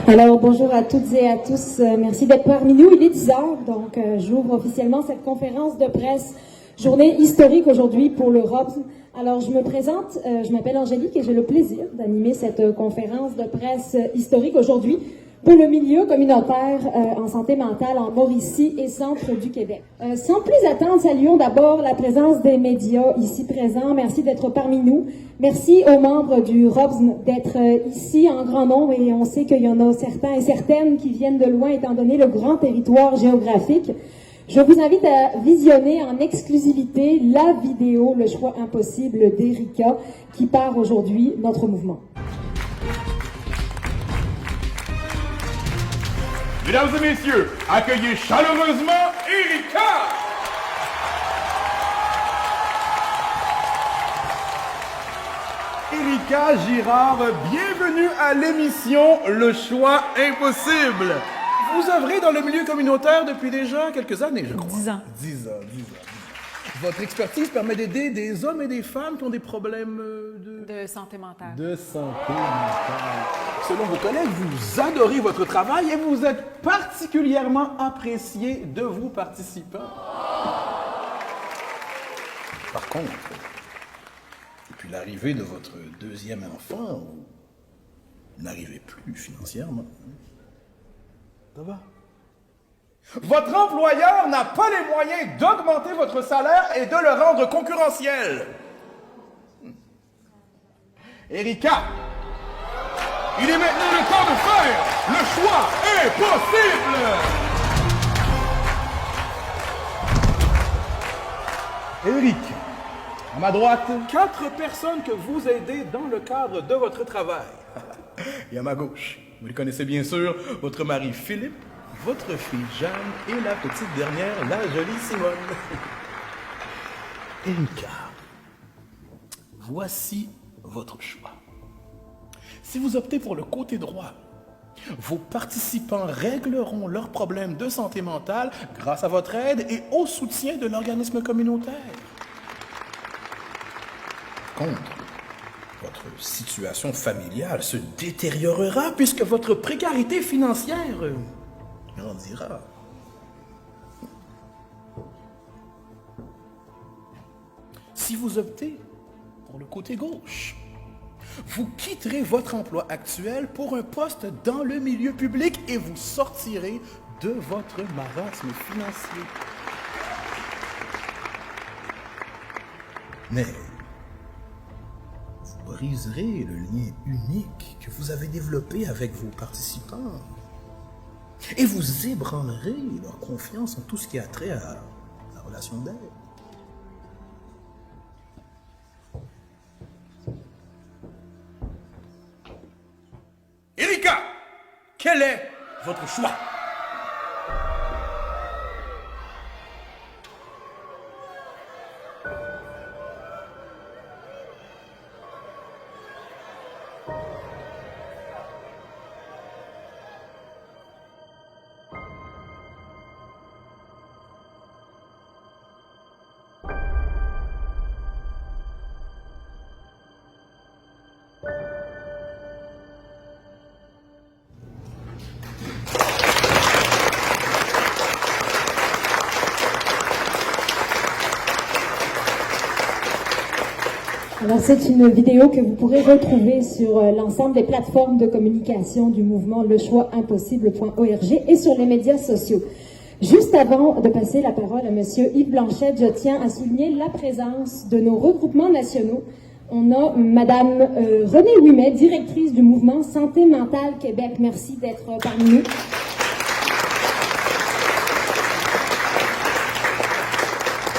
Alors, bonjour à toutes et à tous. Merci d'être parmi nous. Il est 10 heures, donc j'ouvre officiellement cette conférence de presse. Journée historique aujourd'hui pour le ROBS. Alors, je me présente, je m'appelle Angélique et j'ai le plaisir d'animer cette conférence de presse historique aujourd'hui pour le milieu communautaire en santé mentale en Mauricie et centre du Québec. Sans plus attendre, saluons d'abord la présence des médias ici présents. Merci d'être parmi nous. Merci aux membres du ROBS d'être ici en grand nombre et on sait qu'il y en a certains et certaines qui viennent de loin étant donné le grand territoire géographique. Je vous invite à visionner en exclusivité la vidéo Le choix impossible d'Erika qui part aujourd'hui notre mouvement. Mesdames et messieurs, accueillez chaleureusement Erika! Erika Girard, bienvenue à l'émission Le choix impossible. Vous œuvrez dans le milieu communautaire depuis déjà quelques années, je crois. 10 ans. 10 ans. Votre expertise permet d'aider des hommes et des femmes qui ont des problèmes De santé mentale. de santé mentale. Selon vos collègues, vous adorez votre travail et vous êtes particulièrement apprécié de vos participants. Par contre, depuis l'arrivée de votre deuxième enfant, vous n'arrivez plus financièrement. Ça va? Votre employeur n'a pas les moyens d'augmenter votre salaire et de le rendre concurrentiel. Erika, il est maintenant le temps de faire le choix impossible. Eric, à ma droite, 4 personnes que vous aidez dans le cadre de votre travail. Et à ma gauche, vous le connaissez bien sûr, votre mari Philippe, votre fille Jeanne et la petite dernière, la jolie Simone. Erika, voici votre choix. Si vous optez pour le côté droit, vos participants régleront leurs problèmes de santé mentale grâce à votre aide et au soutien de l'organisme communautaire. Contre, votre situation familiale se détériorera puisque votre précarité financière grandira. Si vous optez pour le côté gauche, vous quitterez votre emploi actuel pour un poste dans le milieu public et vous sortirez de votre marasme financier. Mais vous briserez le lien unique que vous avez développé avec vos participants et vous ébranlerez leur confiance en tout ce qui a trait à la relation d'aide. Erika, quel est votre choix? Alors, c'est une vidéo que vous pourrez retrouver sur l'ensemble des plateformes de communication du mouvement lechoiximpossible.org et sur les médias sociaux. Juste avant de passer la parole à M. Yves Blanchette, je tiens à souligner la présence de nos regroupements nationaux. On a Mme Renée Ouimet, directrice du mouvement Santé mentale Québec. Merci d'être parmi nous.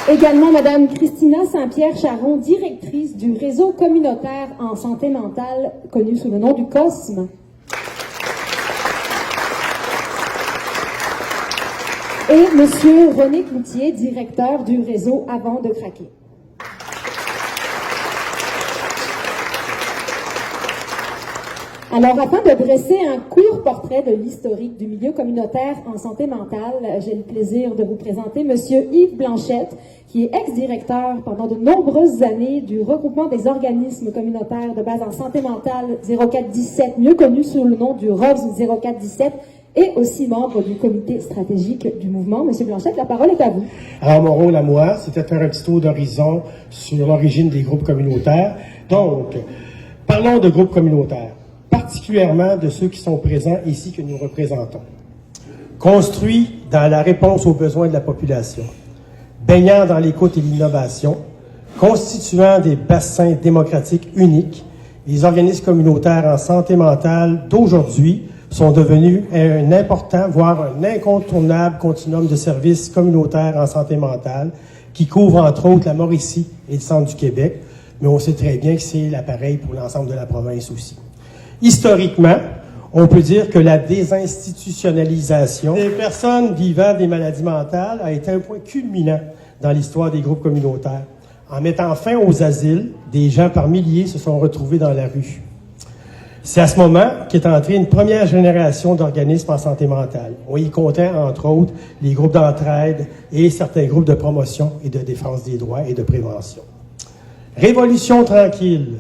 Également, Mme Christina Saint-Pierre-Charon, directrice du réseau communautaire en santé mentale, connu sous le nom du COSME. Et M. René Cloutier, directeur du réseau Avant de craquer. Alors, afin de dresser un court portrait de l'historique du milieu communautaire en santé mentale, j'ai le plaisir de vous présenter M. Yves Blanchette, qui est ex-directeur pendant de nombreuses années du regroupement des organismes communautaires de base en santé mentale 0417, mieux connu sous le nom du ROBS 0417, et aussi membre du comité stratégique du mouvement. Monsieur Blanchette, la parole est à vous. Alors, mon rôle à moi, c'était de faire un petit tour d'horizon sur l'origine des groupes communautaires. Donc, parlons de groupes communautaires, particulièrement de ceux qui sont présents ici que nous représentons. Construits dans la réponse aux besoins de la population, baignant dans l'écoute et l'innovation, constituant des bassins démocratiques uniques, les organismes communautaires en santé mentale d'aujourd'hui sont devenus un important, voire un incontournable continuum de services communautaires en santé mentale qui couvre entre autres la Mauricie et le centre du Québec, mais on sait très bien que c'est l'appareil pour l'ensemble de la province aussi. Historiquement, on peut dire que la désinstitutionnalisation des personnes vivant des maladies mentales a été un point culminant dans l'histoire des groupes communautaires. En mettant fin aux asiles, des gens par milliers se sont retrouvés dans la rue. C'est à ce moment qu'est entrée une première génération d'organismes en santé mentale. On y comptait, entre autres, les groupes d'entraide et certains groupes de promotion et de défense des droits et de prévention. Révolution tranquille,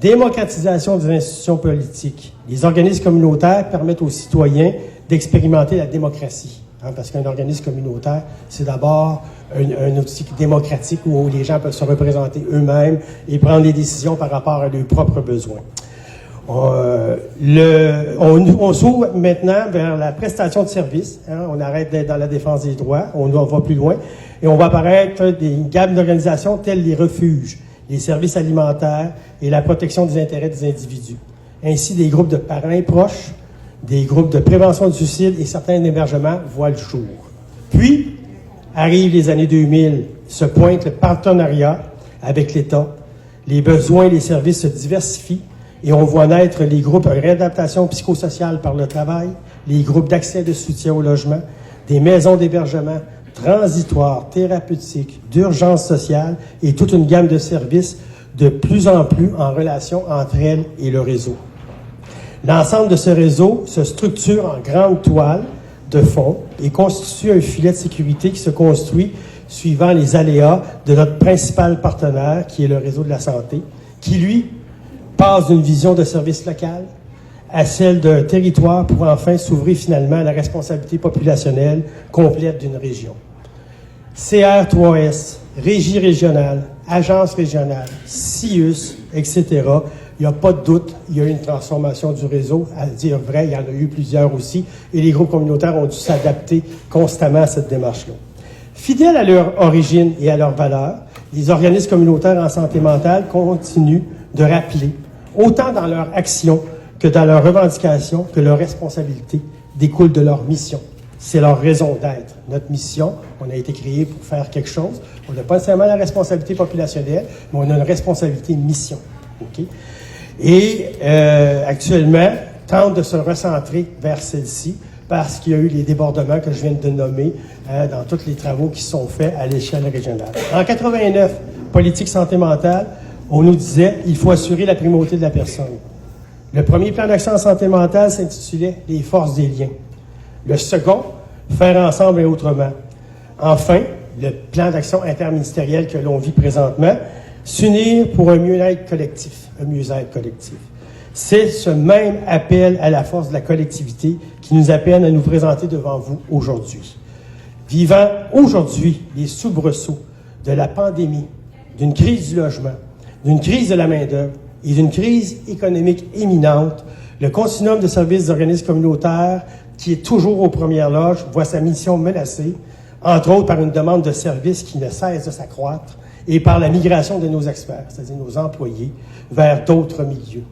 démocratisation des institutions politiques. Les organismes communautaires permettent aux citoyens d'expérimenter la démocratie. Parce qu'un organisme communautaire, c'est d'abord un outil démocratique où les gens peuvent se représenter eux-mêmes et prendre des décisions par rapport à leurs propres besoins. On s'ouvre maintenant vers la prestation de services. On arrête d'être dans la défense des droits, on va plus loin, et on va apparaître des gammes d'organisations telles les refuges, les services alimentaires et la protection des intérêts des individus. Ainsi, des groupes de parrains proches, des groupes de prévention du suicide et certains hébergements voient le jour. Puis, arrivent les années 2000, se pointe le partenariat avec l'État, les besoins et les services se diversifient, et on voit naître les groupes de réadaptation psychosociale par le travail, les groupes d'accès de soutien au logement, des maisons d'hébergement transitoires, thérapeutiques, d'urgence sociale et toute une gamme de services de plus en plus en relation entre elles et le réseau. L'ensemble de ce réseau se structure en grande toile de fond et constitue un filet de sécurité qui se construit suivant les aléas de notre principal partenaire, qui est le réseau de la santé, qui, lui, passe d'une vision de service local à celle d'un territoire pour enfin s'ouvrir finalement à la responsabilité populationnelle complète d'une région. CR3S, Régie régionale, Agence régionale, CIUS, etc. Il n'y a pas de doute, il y a eu une transformation du réseau. À dire vrai, il y en a eu plusieurs aussi, et les groupes communautaires ont dû s'adapter constamment à cette démarche-là. Fidèles à leur origine et à leurs valeurs, les organismes communautaires en santé mentale continuent de rappeler, autant dans leur action que dans leurs revendications, que leurs responsabilités découlent de leur mission. C'est leur raison d'être. Notre mission, on a été créé pour faire quelque chose. On n'a pas nécessairement la responsabilité populationnelle, mais on a une responsabilité mission. Okay? Et actuellement, tente de se recentrer vers celle-ci parce qu'il y a eu les débordements que je viens de nommer dans tous les travaux qui sont faits à l'échelle régionale. En 89, politique santé mentale, on nous disait il faut assurer la primauté de la personne. Le premier plan d'action en santé mentale s'intitulait « Les forces des liens ». Le second, « Faire ensemble et autrement ». Enfin, le plan d'action interministériel que l'on vit présentement, « S'unir pour un mieux-être collectif ». Un mieux-être collectif. C'est ce même appel à la force de la collectivité qui nous appelle à nous présenter devant vous aujourd'hui. Vivant aujourd'hui les soubresauts de la pandémie, d'une crise du logement, d'une crise de la main-d'œuvre et d'une crise économique imminente, le continuum de services d'organismes communautaires, qui est toujours aux premières loges, voit sa mission menacée, entre autres par une demande de services qui ne cesse de s'accroître et par la migration de nos experts, c'est-à-dire nos employés, vers d'autres milieux.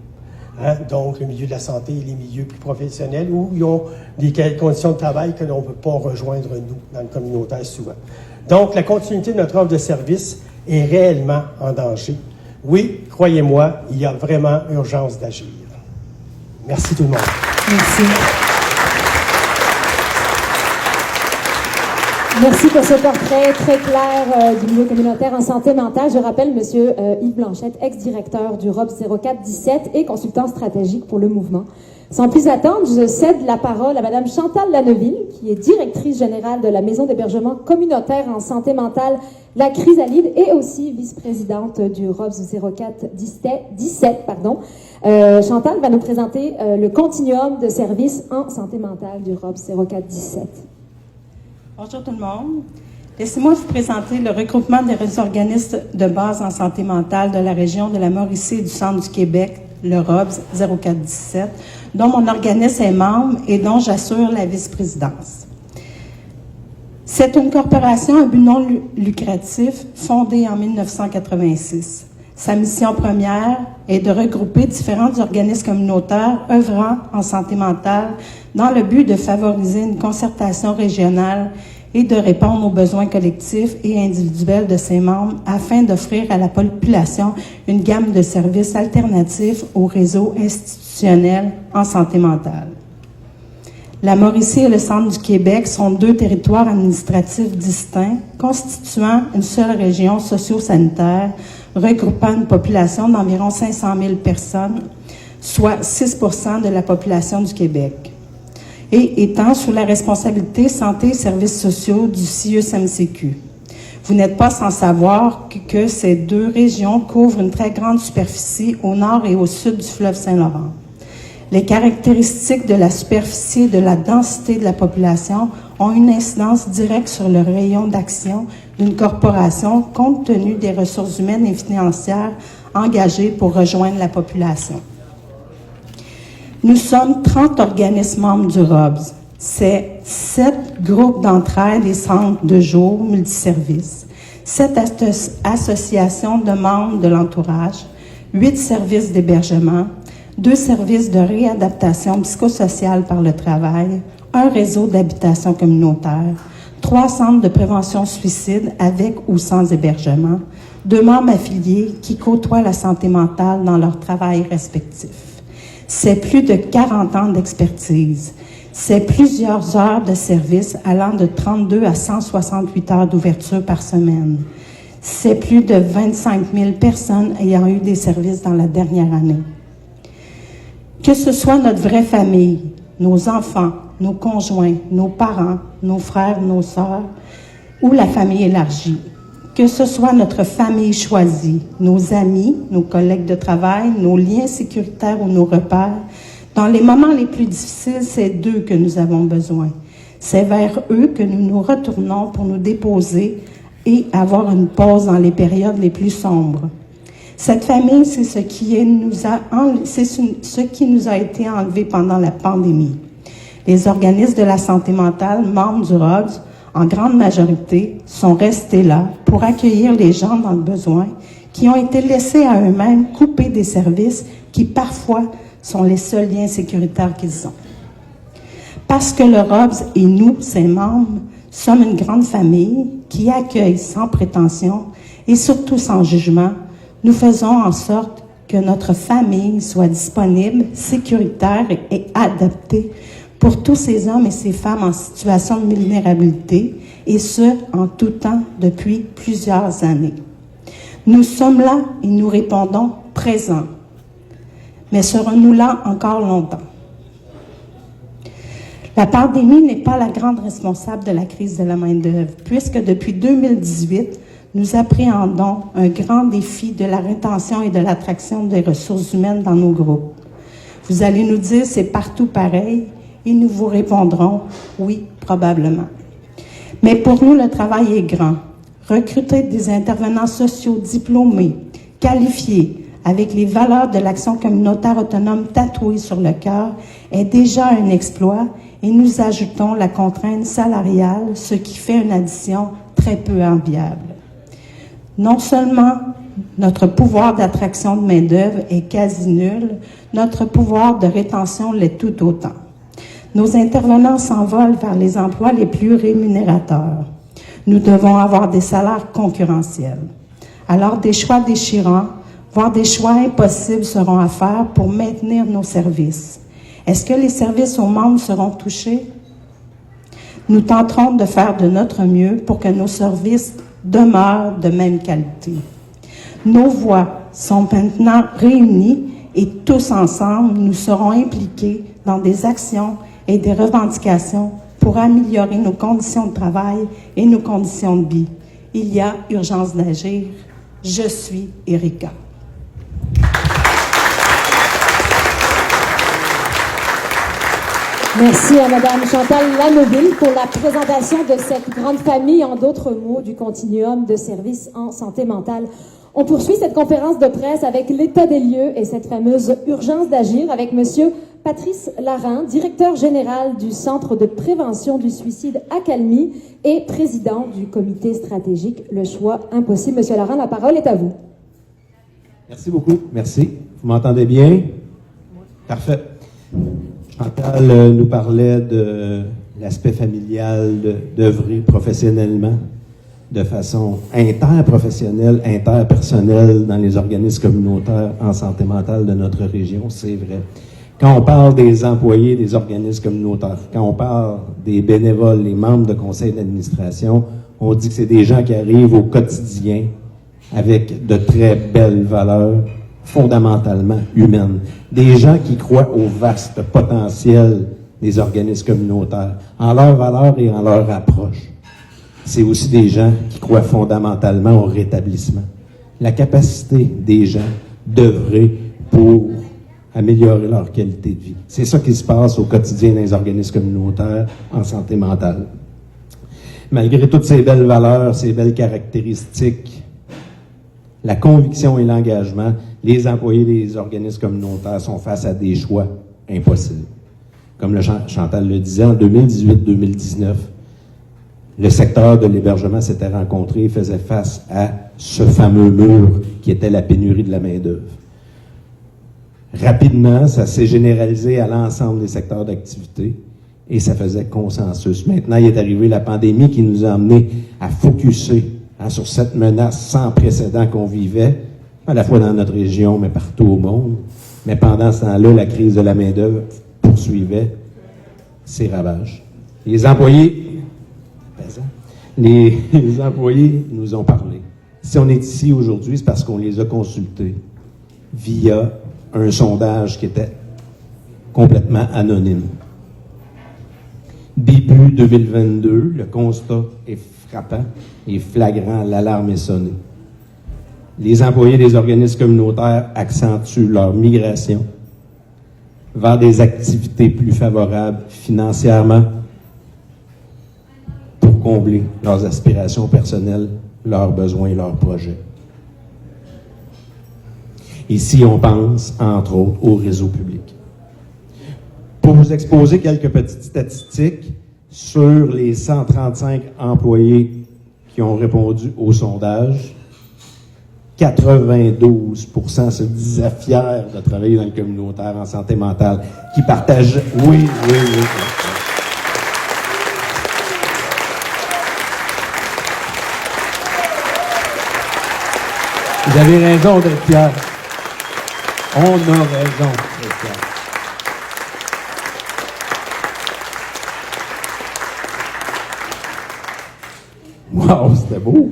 Donc, le milieu de la santé et les milieux plus professionnels où ils ont des conditions de travail que l'on ne peut pas rejoindre, nous, dans le communautaire, souvent. Donc, la continuité de notre offre de service est réellement en danger. Oui, croyez-moi, il y a vraiment urgence d'agir. Merci tout le monde. Merci. Merci pour ce portrait très clair du milieu communautaire en santé mentale. Je rappelle M. Yves Blanchette, ex-directeur du ROBS 0417 et consultant stratégique pour le mouvement. Sans plus attendre, je cède la parole à Mme Chantal Lanneville, qui est directrice générale de la Maison d'hébergement communautaire en santé mentale, la Chrysalide, et aussi vice-présidente du ROBS 0417. Chantal va nous présenter le continuum de services en santé mentale du ROBS 0417. Bonjour tout le monde. Laissez-moi vous présenter le regroupement des organismes de base en santé mentale de la région de la Mauricie et du centre du Québec, le ROBS 0417, dont mon organisme est membre et dont j'assure la vice-présidence. C'est une corporation à but non lucratif fondée en 1986. Sa mission première est de regrouper différents organismes communautaires œuvrant en santé mentale dans le but de favoriser une concertation régionale et de répondre aux besoins collectifs et individuels de ses membres afin d'offrir à la population une gamme de services alternatifs au réseau institutionnel en santé mentale. La Mauricie et le centre du Québec sont deux territoires administratifs distincts constituant une seule région socio-sanitaire regroupant une population d'environ 500 000 personnes, soit 6 % de la population du Québec, et étant sous la responsabilité santé et services sociaux du CIUS-MCQ. Vous n'êtes pas sans savoir que ces deux régions couvrent une très grande superficie au nord et au sud du fleuve Saint-Laurent. Les caractéristiques de la superficie et de la densité de la population ont une incidence directe sur le rayon d'action d'une corporation compte tenu des ressources humaines et financières engagées pour rejoindre la population. Nous sommes 30 organismes membres du ROBS. C'est 7 groupes d'entraide et centres de jour multiservices, 7 associations de membres de l'entourage, 8 services d'hébergement, 2 services de réadaptation psychosociale par le travail, un réseau d'habitation communautaire, 3 centres de prévention suicide avec ou sans hébergement, 2 membres affiliés qui côtoient la santé mentale dans leur travail respectif. C'est plus de 40 ans d'expertise. C'est plusieurs heures de service allant de 32 à 168 heures d'ouverture par semaine. C'est plus de 25 000 personnes ayant eu des services dans la dernière année. Que ce soit notre vraie famille, nos enfants, nos conjoints, nos parents, nos frères, nos sœurs, ou la famille élargie, que ce soit notre famille choisie, nos amis, nos collègues de travail, nos liens sécuritaires ou nos repères, dans les moments les plus difficiles, c'est d'eux que nous avons besoin. C'est vers eux que nous nous retournons pour nous déposer et avoir une pause dans les périodes les plus sombres. Cette famille, c'est ce qui nous a été enlevé pendant la pandémie. Les organismes de la santé mentale, membres du ROBS, en grande majorité, sont restés là pour accueillir les gens dans le besoin qui ont été laissés à eux-mêmes, coupés des services qui, parfois, sont les seuls liens sécuritaires qu'ils ont. Parce que le ROBS et nous, ses membres, sommes une grande famille qui accueille sans prétention et surtout sans jugement, nous faisons en sorte que notre famille soit disponible, sécuritaire et adaptée pour tous ces hommes et ces femmes en situation de vulnérabilité, et ce, en tout temps, depuis plusieurs années. Nous sommes là et nous répondons présents. Mais serons-nous là encore longtemps? La pandémie n'est pas la grande responsable de la crise de la main-d'œuvre, puisque depuis 2018, nous appréhendons un grand défi de la rétention et de l'attraction des ressources humaines dans nos groupes. Vous allez nous dire c'est partout pareil, et nous vous répondrons oui, probablement. Mais pour nous, le travail est grand. Recruter des intervenants sociaux diplômés, qualifiés, avec les valeurs de l'action communautaire autonome tatouées sur le cœur est déjà un exploit et nous ajoutons la contrainte salariale, ce qui fait une addition très peu enviable. Non seulement notre pouvoir d'attraction de main-d'œuvre est quasi nul, notre pouvoir de rétention l'est tout autant. Nos intervenants s'envolent vers les emplois les plus rémunérateurs. Nous devons avoir des salaires concurrentiels. Alors des choix déchirants, voire des choix impossibles seront à faire pour maintenir nos services. Est-ce que les services aux membres seront touchés? Nous tenterons de faire de notre mieux pour que nos services demeurent de même qualité. Nos voix sont maintenant réunies et tous ensemble, nous serons impliqués dans des actions et des revendications pour améliorer nos conditions de travail et nos conditions de vie. Il y a urgence d'agir. Je suis Erika. Merci à Mme Chantal Lamobile pour la présentation de cette grande famille, en d'autres mots, du continuum de services en santé mentale. On poursuit cette conférence de presse avec l'état des lieux et cette fameuse urgence d'agir avec M. Patrice Larin, directeur général du Centre de prévention du suicide Accalmie et président du comité stratégique Le Choix Impossible. Monsieur Larin, la parole est à vous. Merci beaucoup. Merci. Vous m'entendez bien? Parfait. Chantal nous parlait de l'aspect familial, d'œuvrer professionnellement, de façon interprofessionnelle, interpersonnelle dans les organismes communautaires en santé mentale de notre région, c'est vrai. Quand on parle des employés des organismes communautaires, quand on parle des bénévoles, les membres de conseil d'administration, on dit que c'est des gens qui arrivent au quotidien avec de très belles valeurs fondamentalement humaines. Des gens qui croient au vaste potentiel des organismes communautaires, en leurs valeurs et en leur approche. C'est aussi des gens qui croient fondamentalement au rétablissement. La capacité des gens d'œuvrer pour améliorer leur qualité de vie. C'est ça qui se passe au quotidien dans les organismes communautaires en santé mentale. Malgré toutes ces belles valeurs, ces belles caractéristiques, la conviction et l'engagement, les employés des organismes communautaires sont face à des choix impossibles. Comme le Chantal le disait, en 2018-2019, le secteur de l'hébergement s'était rencontré et faisait face à ce fameux mur qui était la pénurie de la main-d'œuvre. Rapidement, ça s'est généralisé à l'ensemble des secteurs d'activité et ça faisait consensus. Maintenant, il est arrivé la pandémie qui nous a amenés à focusser sur cette menace sans précédent qu'on vivait, à la fois dans notre région, mais partout au monde. Mais pendant ce temps-là, la crise de la main-d'œuvre poursuivait ses ravages. Les employés nous ont parlé. Si on est ici aujourd'hui, c'est parce qu'on les a consultés via un sondage qui était complètement anonyme. Début 2022, le constat est frappant et flagrant, l'alarme est sonnée. Les employés des organismes communautaires accentuent leur migration vers des activités plus favorables financièrement pour combler leurs aspirations personnelles, leurs besoins et leurs projets. Ici, on pense, entre autres, au réseau public. Pour vous exposer quelques petites statistiques sur les 135 employés qui ont répondu au sondage, 92% se disaient fiers de travailler dans le communautaire en santé mentale, qui partageaient... Oui. Vous avez raison d'être fiers. On a raison d'être fiers. Wow, c'était beau.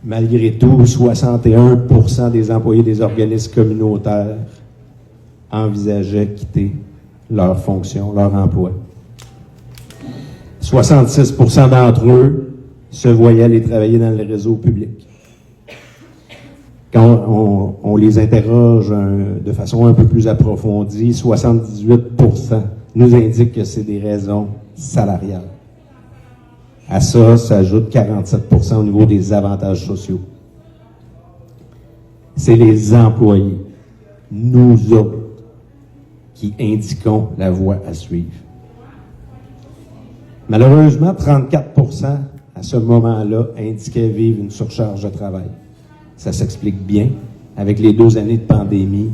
Malgré tout, 61% des employés des organismes communautaires envisageaient quitter leur fonction, leur emploi. 66% d'entre eux se voyaient aller travailler dans le réseau public. Quand on les interroge de façon un peu plus approfondie, 78% nous indiquent que c'est des raisons salariales. À ça s'ajoute 47% au niveau des avantages sociaux. C'est les employés, nous autres, qui indiquons la voie à suivre. Malheureusement, 34% à ce moment-là indiquaient vivre une surcharge de travail. Ça s'explique bien. Avec les 2 années de pandémie,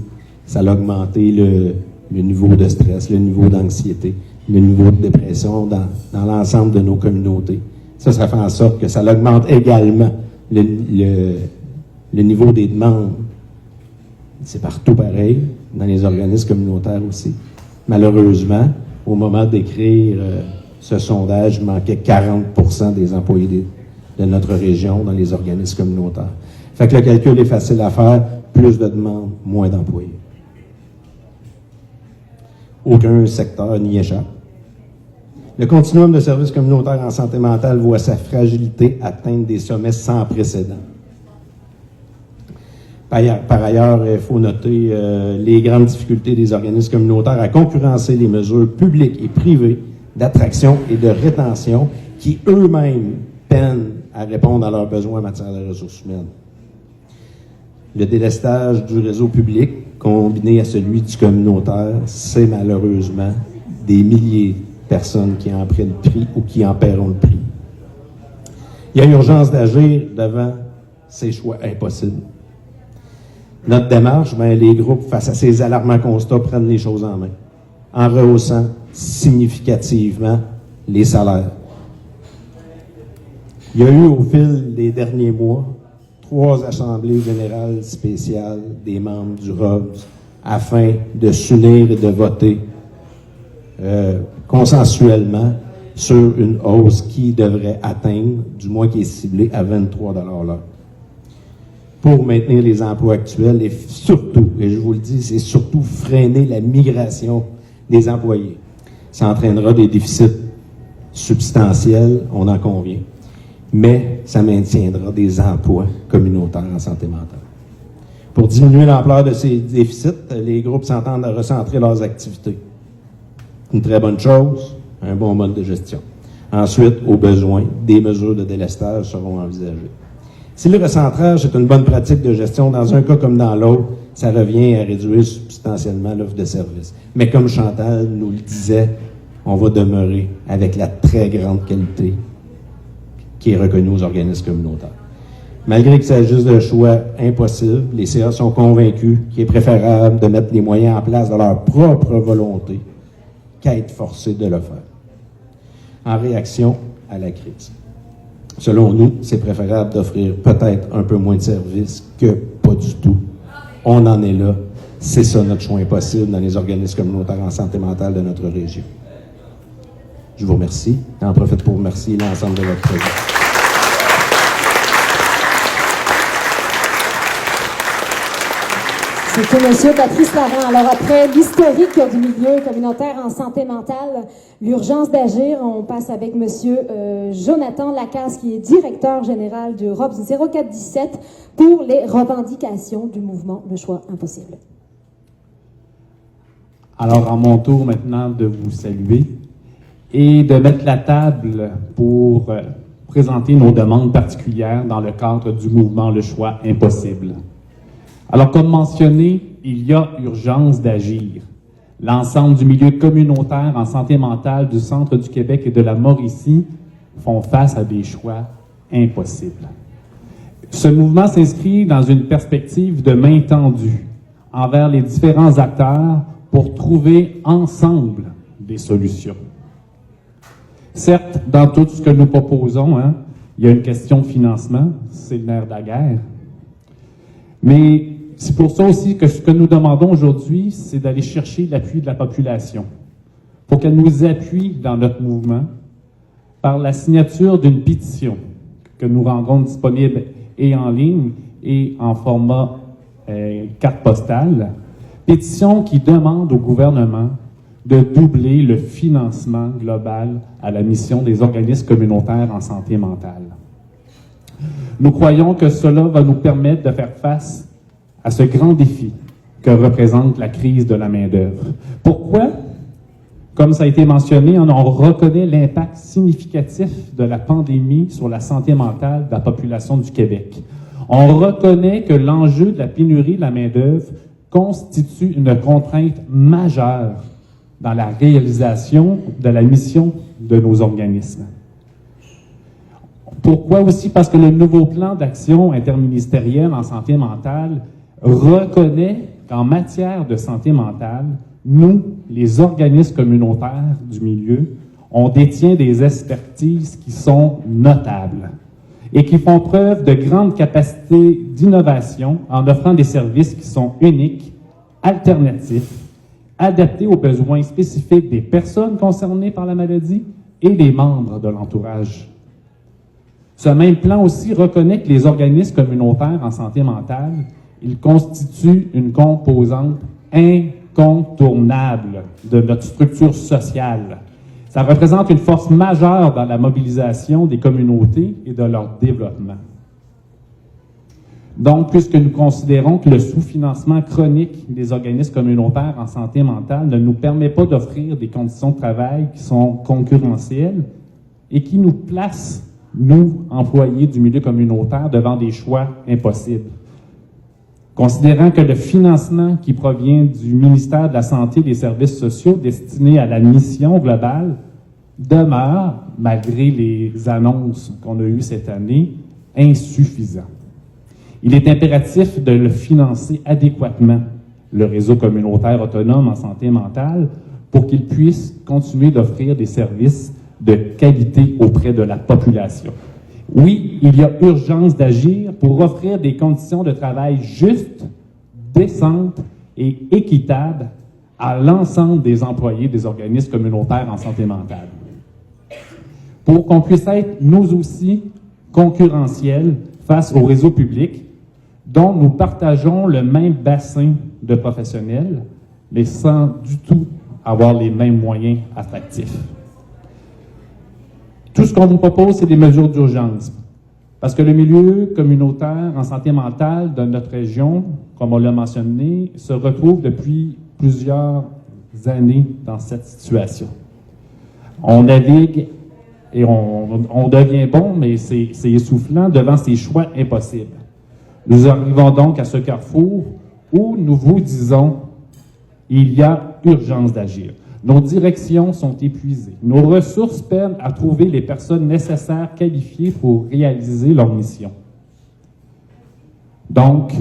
ça a augmenté le niveau de stress, le niveau d'anxiété, le niveau de dépression dans l'ensemble de nos communautés. Ça fait en sorte que ça augmente également le niveau des demandes. C'est partout pareil, dans les organismes communautaires aussi. Malheureusement, au moment d'écrire ce sondage, il manquait 40% des employés de notre région dans les organismes communautaires. Fait que le calcul est facile à faire, plus de demandes, moins d'employés. Aucun secteur n'y échappe. Le continuum de services communautaires en santé mentale voit sa fragilité atteindre des sommets sans précédent. Par ailleurs, il faut noter les grandes difficultés des organismes communautaires à concurrencer les mesures publiques et privées d'attraction et de rétention qui eux-mêmes peinent à répondre à leurs besoins en matière de ressources humaines. Le délestage du réseau public, combiné à celui du communautaire, c'est malheureusement des milliers de personnes qui en prennent le prix ou qui en paieront le prix. Il y a urgence d'agir devant ces choix impossibles. Notre démarche, les groupes, face à ces alarmants constats, prennent les choses en main, en rehaussant significativement les salaires. Il y a eu, au fil des derniers mois, 3 assemblées générales spéciales des membres du ROBS afin de s'unir et de voter consensuellement sur une hausse qui devrait atteindre, du moins qui est ciblée, à 23 $ l'heure. Pour maintenir les emplois actuels et surtout, et je vous le dis, c'est surtout freiner la migration des employés. Ça entraînera des déficits substantiels, on en convient, mais ça maintiendra des emplois communautaires en santé mentale. Pour diminuer l'ampleur de ces déficits, les groupes s'entendent à recentrer leurs activités. Une très bonne chose, un bon mode de gestion. Ensuite, au besoin, des mesures de délestage seront envisagées. Si le recentrage est une bonne pratique de gestion, dans un cas comme dans l'autre, ça revient à réduire substantiellement l'offre de services. Mais comme Chantal nous le disait, on va demeurer avec la très grande qualité qui est reconnue aux organismes communautaires. Malgré qu'il s'agisse de choix impossibles, les CA sont convaincus qu'il est préférable de mettre les moyens en place de leur propre volonté qu'à être forcés de le faire, en réaction à la crise. Selon nous, c'est préférable d'offrir peut-être un peu moins de services que pas du tout. On en est là. C'est ça notre choix impossible dans les organismes communautaires en santé mentale de notre région. Je vous remercie. J'en profite pour remercier l'ensemble de votre présence. C'était M. Patrice Laurent. Alors après l'historique du milieu communautaire en santé mentale, l'urgence d'agir, on passe avec M. Jonathan Lacasse, qui est directeur général du ROBS 0417 pour les revendications du mouvement Le Choix Impossible. Alors, à mon tour maintenant de vous saluer et de mettre la table pour présenter nos demandes particulières dans le cadre du mouvement Le Choix Impossible. Alors, comme mentionné, il y a urgence d'agir. L'ensemble du milieu communautaire en santé mentale du centre du Québec et de la Mauricie font face à des choix impossibles. Ce mouvement s'inscrit dans une perspective de main tendue envers les différents acteurs pour trouver ensemble des solutions. Certes, dans tout ce que nous proposons, il y a une question de financement, c'est le nerf de la guerre. Mais c'est pour ça aussi que ce que nous demandons aujourd'hui, c'est d'aller chercher l'appui de la population pour qu'elle nous appuie dans notre mouvement par la signature d'une pétition que nous rendrons disponible et en ligne et en format carte postale. Pétition qui demande au gouvernement de doubler le financement global à la mission des organismes communautaires en santé mentale. Nous croyons que cela va nous permettre de faire face à ce grand défi que représente la crise de la main-d'œuvre. Pourquoi? Comme ça a été mentionné, on reconnaît l'impact significatif de la pandémie sur la santé mentale de la population du Québec. On reconnaît que l'enjeu de la pénurie de la main-d'œuvre constitue une contrainte majeure dans la réalisation de la mission de nos organismes. Pourquoi aussi? Parce que le nouveau plan d'action interministériel en santé mentale reconnaît qu'en matière de santé mentale, nous, les organismes communautaires du milieu, on détient des expertises qui sont notables et qui font preuve de grandes capacités d'innovation en offrant des services qui sont uniques, alternatifs adapté aux besoins spécifiques des personnes concernées par la maladie et des membres de l'entourage. Ce même plan aussi reconnaît que les organismes communautaires en santé mentale, ils constituent une composante incontournable de notre structure sociale. Ça représente une force majeure dans la mobilisation des communautés et de leur développement. Donc, puisque nous considérons que le sous-financement chronique des organismes communautaires en santé mentale ne nous permet pas d'offrir des conditions de travail qui sont concurrentielles et qui nous placent, nous, employés du milieu communautaire, devant des choix impossibles. Considérant que le financement qui provient du ministère de la Santé et des Services sociaux destiné à la mission globale demeure, malgré les annonces qu'on a eues cette année, insuffisant. Il est impératif de le financer adéquatement, le réseau communautaire autonome en santé mentale, pour qu'il puisse continuer d'offrir des services de qualité auprès de la population. Oui, il y a urgence d'agir pour offrir des conditions de travail justes, décentes et équitables à l'ensemble des employés des organismes communautaires en santé mentale. Pour qu'on puisse être, nous aussi, concurrentiels face au réseau public, dont nous partageons le même bassin de professionnels, mais sans du tout avoir les mêmes moyens attractifs. Tout ce qu'on vous propose, c'est des mesures d'urgence. Parce que le milieu communautaire en santé mentale de notre région, comme on l'a mentionné, se retrouve depuis plusieurs années dans cette situation. On navigue et on devient bon, mais c'est essoufflant devant ces choix impossibles. Nous arrivons donc à ce carrefour où nous vous disons il y a urgence d'agir. Nos directions sont épuisées. Nos ressources peinent à trouver les personnes nécessaires qualifiées pour réaliser leur mission. Donc,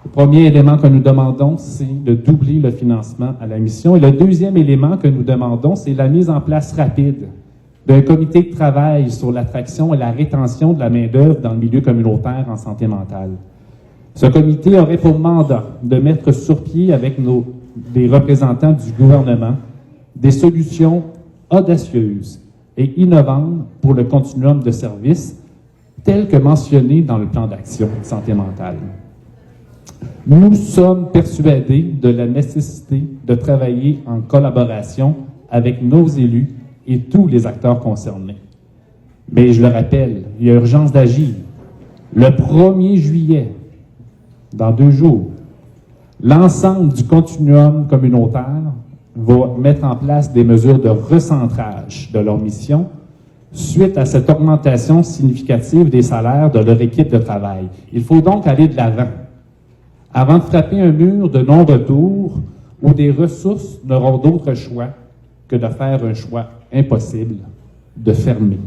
le premier élément que nous demandons, c'est de doubler le financement à la mission. Et le deuxième élément que nous demandons, c'est la mise en place rapide d'un comité de travail sur l'attraction et la rétention de la main-d'œuvre dans le milieu communautaire en santé mentale. Ce comité aurait pour mandat de mettre sur pied avec des représentants du gouvernement des solutions audacieuses et innovantes pour le continuum de services telles que mentionnées dans le plan d'action santé mentale. Nous sommes persuadés de la nécessité de travailler en collaboration avec nos élus et tous les acteurs concernés. Mais je le rappelle, il y a urgence d'agir. Le 1er juillet, dans 2 jours, l'ensemble du continuum communautaire va mettre en place des mesures de recentrage de leur mission suite à cette augmentation significative des salaires de leur équipe de travail. Il faut donc aller de l'avant. Avant de frapper un mur de non-retour où des ressources n'auront d'autre choix que de faire un choix impossible, de fermer.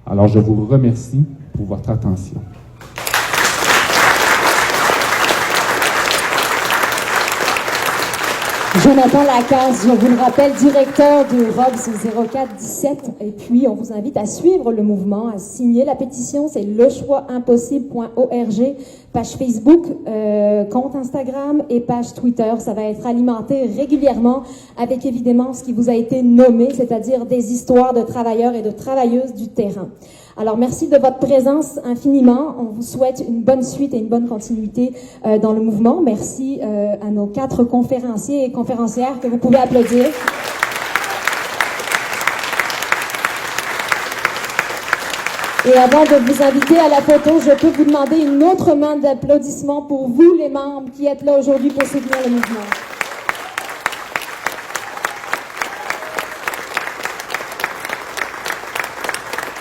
Alors, je vous remercie pour votre attention. Jonathan Lacasse, je vous le rappelle, directeur de ROBS 0417. Et puis, on vous invite à suivre le mouvement, à signer la pétition. C'est lechoiximpossible.org, page Facebook, compte Instagram et page Twitter. Ça va être alimenté régulièrement avec, évidemment, ce qui vous a été nommé, c'est-à-dire des histoires de travailleurs et de travailleuses du terrain. Alors, merci de votre présence infiniment. On vous souhaite une bonne suite et une bonne continuité dans le mouvement. Merci à nos 4 conférenciers et conférencières que vous pouvez applaudir. Et avant de vous inviter à la photo, je peux vous demander une autre main d'applaudissement pour vous, les membres qui êtes là aujourd'hui pour soutenir le mouvement.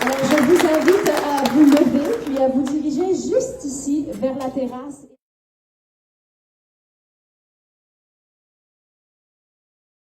Alors, je vous invite à vous lever puis à vous diriger juste ici vers la terrasse.